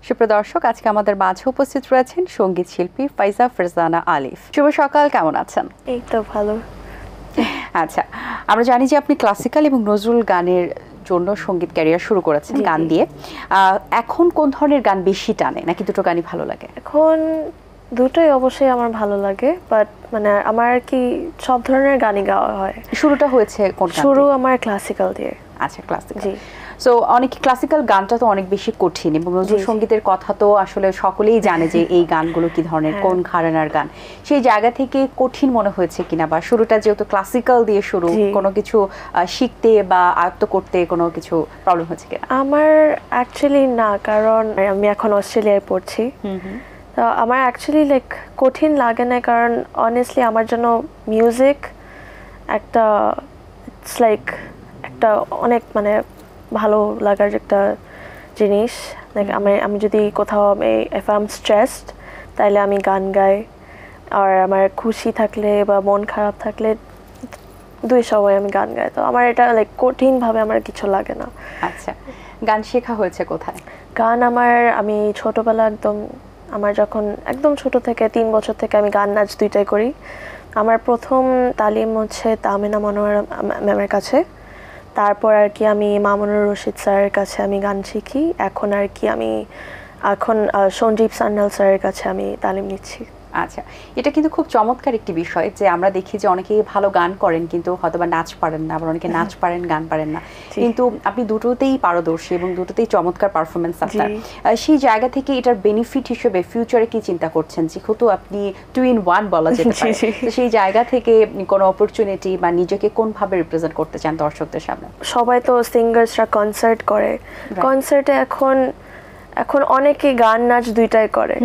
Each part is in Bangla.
সুপ্রদর্শক, আজকে আমাদের মাঝে উপস্থিত রয়েছেন সঙ্গীত শিল্পী ফাইজা ফারজানা আলিফ। শুভ সকাল, কেমন আছেন? এই তো ভালো। আচ্ছা, আমরা জানি যে আপনি ক্লাসিক্যাল এবং নজরুল গানের জন্য সঙ্গীত ক্যারিয়ার শুরু করেছেন গান দিয়ে। এখন কোন ধরনের গান বেশি টানে, নাকি দুটো গানই ভালো লাগে? এখন দুটোই অবশ্যই আমার ভালো লাগে, বাট মানে আমার কি সব ধরনের গানই গাওয়া হয়। শুরুটা হয়েছে কোন গান? শুরু আমার ক্লাসিক্যাল দিয়ে। আচ্ছা, ক্লাসিক্যাল। জি। সো অনেক ক্লাসিক্যাল গানটা তো অনেক বেশি কঠিন, এবং নজরুল সঙ্গীতের কথা তো আসলে সকলেই জানে যে এই গানগুলো কি ধরনের, কোন ঘরানার গান। সেই জায়গা থেকে কঠিন মনে হয়েছে কিনা, বা শুরুটা যেহেতু ক্লাসিক্যাল দিয়ে শুরু, কোনো কিছু শিখতে বা আয়ত্ত করতে কোনো কিছু প্রবলেম হয়েছে কিনা? আমার অ্যাকচুয়ালি না, কারণ আমি এখন অস্ট্রেলিয়ায় পড়ছি। তো আমার অ্যাকচুয়ালি লাইক কঠিন লাগে না, কারণ অনেস্টলি আমার জন্য মিউজিক একটা ইটস লাইক একটা অনেক মানে ভালো লাগার একটা জিনিস। লাইক আমি যদি কোথাও ইফ আই এম স্ট্রেসড, তাহলে আমি গান গাই। আর আমার খুশি থাকলে বা মন খারাপ থাকলে দুই সময় আমি গান গাই। তো আমার এটা লাইক কঠিনভাবে আমার কিছু লাগে না। আচ্ছা, গান শেখা হয়েছে কোথায়? গান আমি ছোটোবেলা আমার যখন একদম ছোট থেকে 3 বছর থেকে আমি গান নাচ দুইটাই করি। আমার প্রথম তালিম হচ্ছে তাহমিনা মনোয়ারা ম্যামের কাছে। তারপর আর কি আমি মামুনুর রশিদ স্যারের কাছে আমি গান শিখি। এখন আর কি আমি সঞ্জীব সান্যাল স্যারের কাছে আমি তালিম নিচ্ছি। আচ্ছা, এটা কিন্তু খুব চমৎকার একটি বিষয় যে আমরা দেখি যে অনেকেই ভালো গান করেন কিন্তু হয়তোবা নাচ পারেন না, আবার অনেকে নাচ পারেন গান পারেন না, কিন্তু আপনি দুটোতেই পারদর্শী এবং দুটোতেই চমৎকার পারফরমেন্স আপনার। সেই জায়গা থেকে এটার বেনিফিট হিসেবে ফিউচারে কি চিন্তা করছেন, যেহেতু আপনি 2 in 1 বলা যেতে পারে, তো সেই জায়গা থেকে কোনো অপরচুনিটি বা নিজেকে কোনভাবে রিপ্রেজেন্ট করতে চান দর্শকদের সামনে? সবাই তো সিঙ্গার্সরা কনসার্ট করে, কনসার্টে এখন অনেকে গান নাচ দুইটাই করে।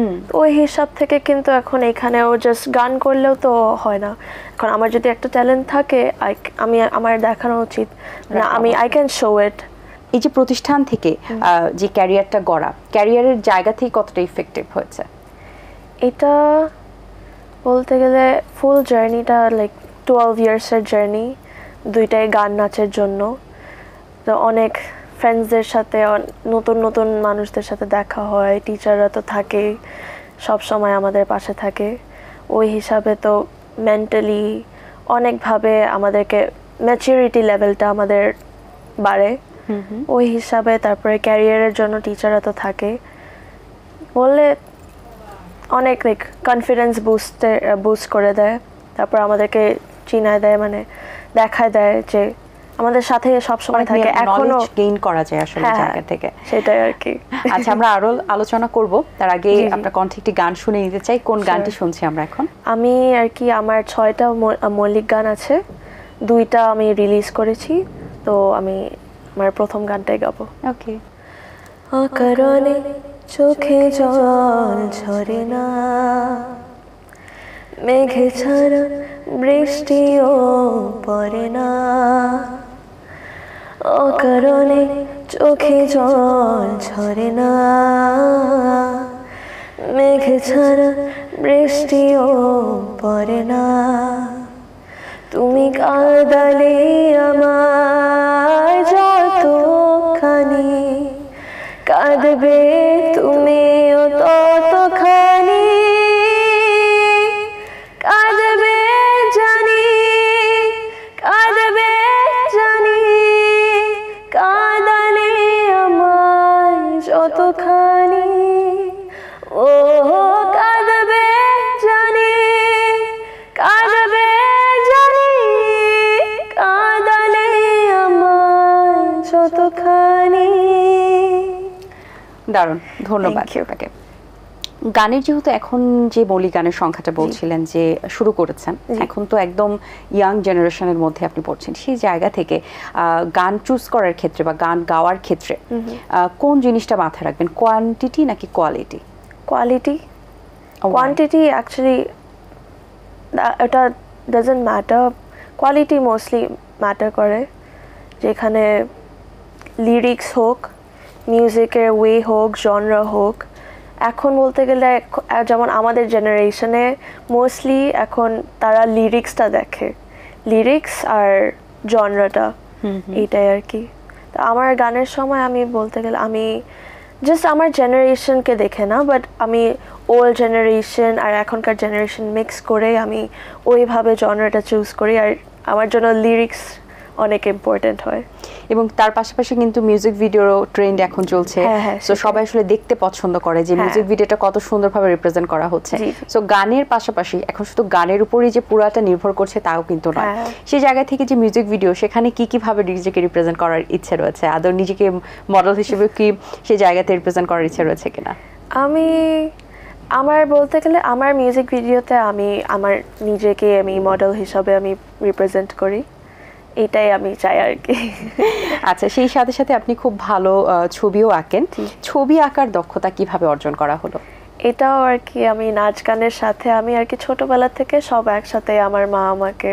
ওই হিসাব থেকে কিন্তু এখন এখানেও জাস্ট গান করলেও তো হয় না। এখন আমার যদি একটা ট্যালেন্ট থাকে, আমার দেখানো উচিত, আমি আই ক্যান শো ইট। এই যে প্রতিষ্ঠান থেকে যে ক্যারিয়ারটা গড়া, ক্যারিয়ারের জায়গা থেকে কতটা ইফেক্টিভ হয়েছে? এটা বলতে গেলে ফুল জার্নিটা লাইক 12 ইয়ার্সের জার্নি, দুইটাই গান নাচের জন্য। তো অনেক ফ্রেন্ডসদের সাথে, নতুন নতুন মানুষদের সাথে দেখা হয়, টিচাররা তো থাকেই, সব সময় আমাদের পাশে থাকে। ওই হিসাবে তো মেন্টালি অনেকভাবে আমাদেরকে ম্যাচুরিটি লেভেলটা আমাদের বাড়ে। ওই হিসাবে তারপরে ক্যারিয়ারের জন্য টিচাররা তো থাকে, বললে অনেক লাইক কনফিডেন্স বুস্ট করে দেয়। তারপর আমাদেরকে চিনায় দেয়, মানে দেখায় দেয় যে আমাদের সাথে সব সময় থাকে, এখনো গেইন করা যায় আসলে জায়গা থেকে, সেটাই আর কি। আচ্ছা, আমরা আরো আলোচনা করব, তার আগে আপনার কণ্ঠে একটি গান শুনে নিতে চাই। কোন গানটি শুনছি আমরা এখন? আমি আর কি আমার 6টা মৌলিক গান আছে, 2টা আমি রিলিজ করেছি, তো আমি আমার প্রথম গানটাই গাবো। ওকে। অকারণে চোখে জল ঝরে না, মেঘে ছাড়া বৃষ্টিও পড়ে না, অকারণে চোখে জল ঝরে না, মেঘে ছাড়া বৃষ্টিও পড়ে না, তুমি কাঁদালে আমায় যতখানি, কাঁদবে তুমিও ততখানি, কাঁদবে জানি, কাঁদবে জানি, কাঁদালে আমায় যতখানি, ও কাঁদবে জানি, কাঁদবে জানি, কাঁদালে আমায় যতখানি। দারুণ, ধন্যবাদ আপনাকে। গানের যেহেতু এখন যে মৌলিক গানের সংখ্যাটা বলছিলেন যে শুরু করেছেন, এখন তো একদম ইয়াং জেনারেশনের মধ্যে আপনি পড়ছেন, সেই জায়গা থেকে গান চুজ করার ক্ষেত্রে বা গান গাওয়ার ক্ষেত্রে কোন জিনিসটা মাথায় রাখবেন, কোয়ান্টিটি নাকি কোয়ালিটি? কোয়ালিটি, কোয়ান্টিটি অ্যাকচুয়ালি এটা doesn't matter, quality mostly matter করে। যেখানে লিরিক্স হোক, মিউজিকের ওয়ে হোক, জনরা হোক, এখন বলতে গেলে যেমন আমাদের জেনারেশনে মোস্টলি এখন তারা লিরিক্সটা দেখে, লিরিক্স আর জনরাটা, এইটাই আর কি। তো আমার গানের সময় আমি বলতে গেলে আমি জাস্ট আমার জেনারেশনকে দেখে না, বাট আমি ওল্ড জেনারেশন আর এখনকার জেনারেশন মিক্স করে আমি ওইভাবে জনরাটা চুজ করি। আর আমার জন্য লিরিক্স অনেক ইম্পর্টেন্ট হয়। এবং তার পাশাপাশি কিন্তু মিউজিক ভিডিও ট্রেন্ড এখন চলছে, সো সবাই আসলে দেখতে পছন্দ করে যে মিউজিক ভিডিওটা কত সুন্দরভাবে রিপ্রেজেন্ট করা হচ্ছে। সো গানের পাশাপাশি এখন শুধু গানের উপরই যে পুরাটা নির্ভর করছে তাও কিন্তু নয়, সেই জায়গা থেকে যে মিউজিক ভিডিও সেখানে কি কিভাবে নিজেকে রিপ্রেজেন্ট করার ইচ্ছে রয়েছে, আদৌ নিজেকে মডেল হিসেবে কি সেই জায়গাতে রিপ্রেজেন্ট করার ইচ্ছে রয়েছে কিনা? আমার বলতে গেলে আমার মিউজিক ভিডিওতে আমি আমার নিজেকে আমি মডেল হিসাবে আমি রিপ্রেজেন্ট করি, এটাই আমি চাই আর কি। আচ্ছা, সেই সাথে সাথে আপনি খুব ভালো ছবিও আঁকেন। ছবি আঁকার দক্ষতা কিভাবে অর্জন করা হলো? এটাও আর কি আমি নাচ গানের সাথে আমি আর কি ছোটবেলা থেকে সব একসাথে, আমার মা আমাকে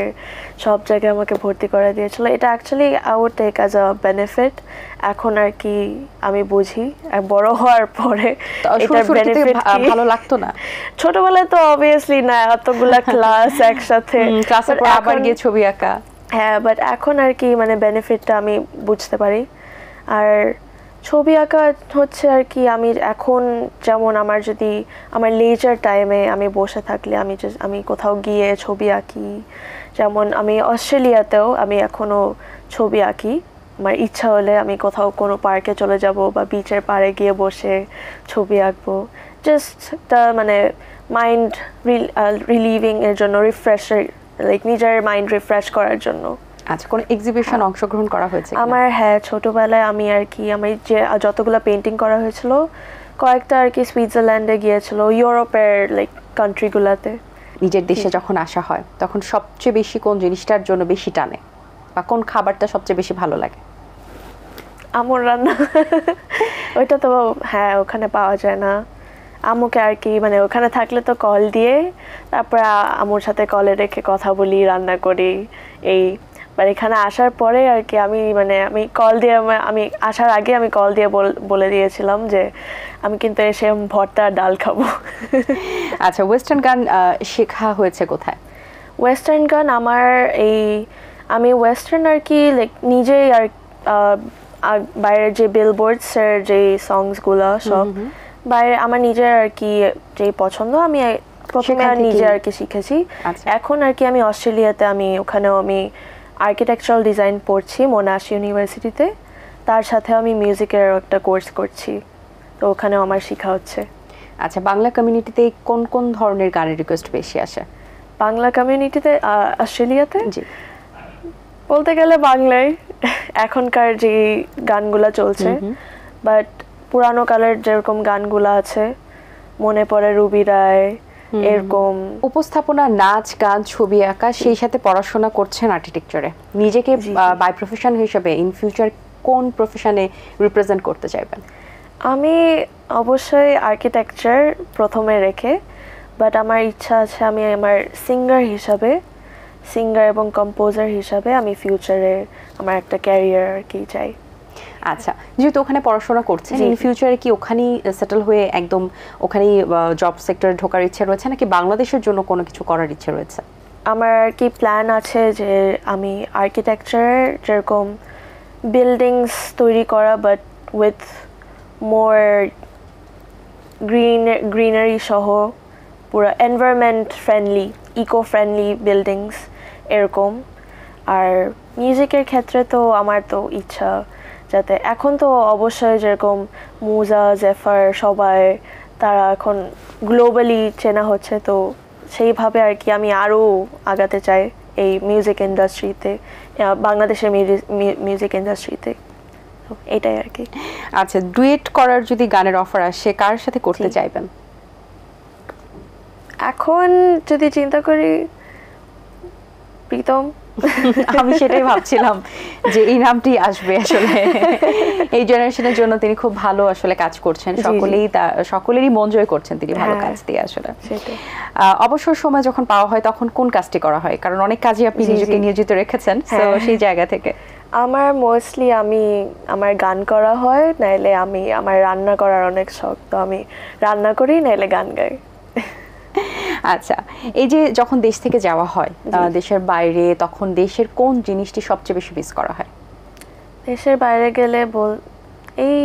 সব জায়গায় আমাকে ভর্তি করে দিয়েছিল। এটা actually I would take as a benefit. এখন আর কি আমি বুঝি বড় হওয়ার পরে এটার বেনিফিট ভালো লাগতো না ছোটবেলায় তো অবভিয়াসলি না, এতগুলা ক্লাস একসাথে ক্লাসের পর আবার গিয়ে ছবি আঁকা, হ্যাঁ, বাট এখন আর কি মানে বেনিফিটটা আমি বুঝতে পারি। আর ছবি আঁকা হচ্ছে আর কি আমি এখন যেমন আমার যদি আমার লেজার টাইমে আমি বসে থাকলে আমি কোথাও গিয়ে ছবি আঁকি, যেমন আমি অস্ট্রেলিয়াতেও আমি এখনও ছবি আঁকি। আমার ইচ্ছা হলে আমি কোথাও কোনো পার্কে চলে যাব বা বিচের পাড়ে গিয়ে বসে ছবি আঁকবো, জাস্ট একটা মানে মাইন্ড রিলিভিং এর জন্য, রিফ্রেশার, লাইক নিজের মাইন্ড রিফ্রেশ করার জন্য। আচ্ছা, কোন এক্সিবিশন অংশগ্রহণ করা হয়েছে? আমার হ্যাঁ, ছোটবেলায় আমি আর কি আমি যে যতগুলো পেন্টিং করা হয়েছিল কয়েকটা আর কি সুইজারল্যান্ডে গিয়েছিল, ইউরোপের লাইক কান্ট্রিগুলোতে। নিজের দেশে যখন আসা হয় তখন সবচেয়ে বেশি কোন জিনিসটার জন্য বেশি টানে বা কোন খাবারটা সবচেয়ে বেশি ভালো লাগে? আম্মুর রান্না। ওইটা তো হ্যাঁ ওখানে পাওয়া যায় না। আম্মুকে আর কি মানে ওখানে থাকলে তো কল দিয়ে তারপরে আম্মুর সাথে কলে রেখে কথা বলি, রান্না করি এই। বাট এখানে আসার পরে আর কি আমি কল দিয়ে আমি আসার আগে আমি কল দিয়ে বলে দিয়েছিলাম যে আমি কিন্তু এসে ভর্তা ডাল খাবো। আচ্ছা, ওয়েস্টার্ন গান শেখা হয়েছে কোথায়? ওয়েস্টার্ন গান আমি ওয়েস্টার্ন আর কি লাইক নিজেই আর বাইরের যে বিলবোর্ডসের যে সংসগুলো সব বাইরে আমার নিজের আর কি যে পছন্দ আমি প্রথমে নিজে আর কি শিখেছি। এখন আর কি আমি অস্ট্রেলিয়াতে ওখানেও আমি আর্কিটেকচারাল ডিজাইন পড়ছি মোনাশ ইউনিভার্সিটিতে, তার সাথে আমি মিউজিকের একটা কোর্স করছি, তো ওখানেও আমার শেখা হচ্ছে। আচ্ছা, বাংলা কমিউনিটিতে কোন কোন ধরনের গানের রিকোয়েস্ট বেশি আসে? বাংলা কমিউনিটিতে অস্ট্রেলিয়াতে জি বলতে গেলে বাংলায় এখনকার যে গানগুলা চলছে, বাট পুরানো কালের যেরকম গানগুলা আছে মনে পড়ে রুবি রায়, এরকম উপস্থাপনা, নাচ গান, ছবি আঁকা, সেই সাথে পড়াশোনা করছেন আর্কিটেকচারে। নিজেকে বাই প্রফেশন হিসেবে ইন ফিউচার কোন প্রফেশনে রিপ্রেজেন্ট করতে চাইবেন? আমি অবশ্যই আর্কিটেকচার প্রথমে রেখে, বাট আমার ইচ্ছা আছে আমি আমার সিঙ্গার এবং কম্পোজার হিসাবে আমি ফিউচারে আমার একটা ক্যারিয়ার আর কি চাই। আচ্ছা, যেহেতু ওখানে পড়াশোনা করছেন, ইন ফিউচারে কি ওখানেই সেটেল হয়ে একদম ওখানেই জব সেক্টরে ঢোকার ইচ্ছে রয়েছে নাকি বাংলাদেশের জন্য কোনো কিছু করার ইচ্ছে রয়েছে? আমার আর কি প্ল্যান আছে যে আমি আর্কিটেকচার যেরকম বিল্ডিংস তৈরি করা, বাট উইথ মোর গ্রিনারি সহ পুরো environment friendly, eco friendly buildings এরকম। আর মিউজিকের ক্ষেত্রে তো আমার তো ইচ্ছা যাতে এখন তো অবশ্যই যেরকম মুজা, জেফার সবাই তারা এখন গ্লোবালি চেনা হচ্ছে, তো সেইভাবে আর কি আমি আরও আগাতে চাই এই মিউজিক ইন্ডাস্ট্রিতে, বাংলাদেশের মিউজিক ইন্ডাস্ট্রিতে, তো এটাই আর কি। আচ্ছা, ডুয়েট করার যদি গানের অফার আসে কার সাথে করতে চাইবেন? এখন যদি চিন্তা করি প্রীতম। আমি সেটাই ভাবছিলাম যে এই নামটি আসবে। আসলে এই জেনারেশনের জন্য তিনি খুব ভালো আসলে কাজ করছেন, সকলেরই মন জয় করছেন তিনি ভালো কাজ দিয়ে। আসলে অবসর সময় যখন পাওয়া হয় তখন কোন কাজটি করা হয়? কারণ অনেক কাজে আপনি নিজেকে নিয়োজিত রেখেছেন, তো সেই জায়গা থেকে আমার মোস্টলি আমার গান করা হয়, নাইলে আমার রান্না করার অনেক শখ, তো আমি রান্না করি নাইলে গান গাই। আচ্ছা, এই যে যখন দেশ থেকে যাওয়া হয় দেশের বাইরে, তখন দেশের কোন জিনিসটি সবচেয়ে বেশি মিস করা হয়? দেশের বাইরে গেলে এই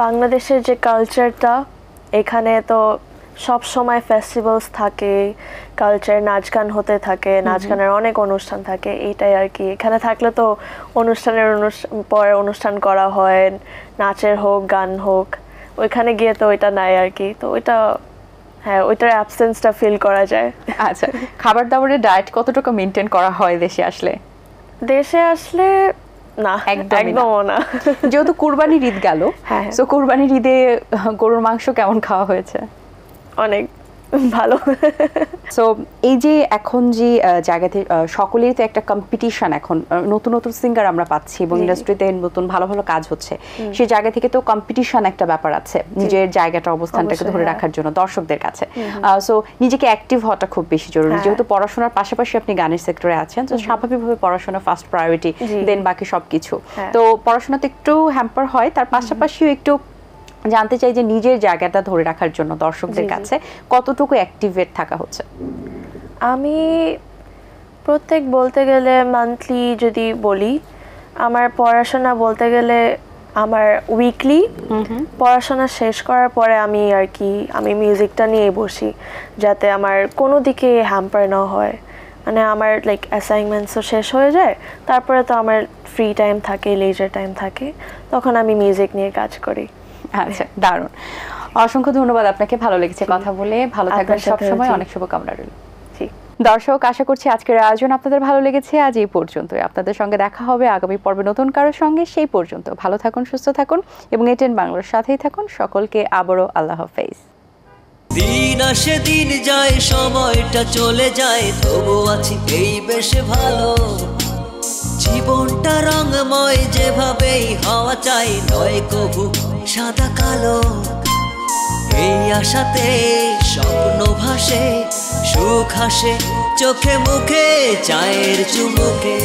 বাংলাদেশের যে কালচারটা, এখানে তো সব সময় ফেস্টিভ্যালস থাকে, কালচার নাচ গান হতে থাকে, নাচ গানের অনেক অনুষ্ঠান থাকে, এইটাই আর কি। এখানে থাকলে তো পরে অনুষ্ঠান করা হয়, নাচের হোক গান হোক, ওইখানে গিয়ে তো ওইটা নাই আর কি। তো ওইটা হ্যাঁ, ওইটার অ্যাবসেন্সটা ফিল করা যায়। আচ্ছা, খাবার দাবারের ডায়েট কতটুকু মেনটেন করা হয় দেশে আসলে? দেশে আসলে না, একদমও না। যেহেতু কুরবানির ঈদ গেল, সো কুরবানির ঈদে গরুর মাংস কেমন খাওয়া হয়েছে? অনেক ভালো। সো এই যে এখন যে জায়গাতে সকলেরই তো একটা কম্পিটিশন, এখন নতুন নতুন সিঙ্গার আমরা পাচ্ছি এবং ইন্ডাস্ট্রিতে নতুন ভালো ভালো কাজ হচ্ছে, সেই জায়গা থেকে তো কম্পিটিশন একটা ব্যাপার আছে নিজের জায়গাটা অবস্থানটাকে ধরে রাখার জন্য দর্শকদের কাছে। সো নিজেকে অ্যাক্টিভ হওয়াটা খুব বেশি জরুরি। যেহেতু পড়াশোনার পাশাপাশি আপনি গানের সেক্টরে আছেন, তো স্বাভাবিকভাবে পড়াশোনা ফার্স্ট প্রায়োরিটি, দেন বাকি সবকিছু। তো পড়াশোনাতে একটু হ্যাম্পার হয়, তার পাশাপাশিও একটু জানতে চাই যে নিজের জায়গাটা ধরে রাখার জন্য দর্শকদের কাছে কতটুকু অ্যাক্টিভেট থাকা হচ্ছে? আমি প্রত্যেক বলতে গেলে মান্থলি যদি বলি, আমার পড়াশোনা বলতে গেলে আমার উইকলি পড়াশোনা শেষ করার পরে আমি মিউজিকটা নিয়ে বসি, যাতে আমার কোনো দিকে হ্যাম্পার না হয়। মানে আমার লাইক অ্যাসাইনমেন্টসও শেষ হয়ে যায়, তারপরে তো আমার ফ্রি টাইম থাকে, লেজার টাইম থাকে, তখন আমি মিউজিক নিয়ে কাজ করি। আচ্ছা, দারুণ। অসংখ্য ধন্যবাদ আপনাকে, ভালো লেগেছে কথা বলে। ভালো থাকবেন সব সময়, অনেক শুভকামনা রইল। দর্শক, আশা করছি আজকের আয়োজন আপনাদের ভালো লেগেছে। আজ এই পর্যন্তই। আপনাদের সঙ্গে দেখা হবে আগামী পর্বে নতুন কারোর সঙ্গে। সেই পর্যন্ত ভালো থাকুন, সুস্থ থাকুন এবং এটিএন বাংলার সাথেই থাকুন। সকলকে আবারও আল্লাহ হাফেজ। দিন আসে দিন যায়, সময়টা চলে যায়, তবু আছি এই বেশ ভালো। জীবনটা রঙময়, যেভাবেই হওয়া চাই, নয় কবু সাদা কালো। এই আশাতে স্বপ্ন ভাসে, সুখ হাসে চোখে মুখে, চায়ের চুমুকে।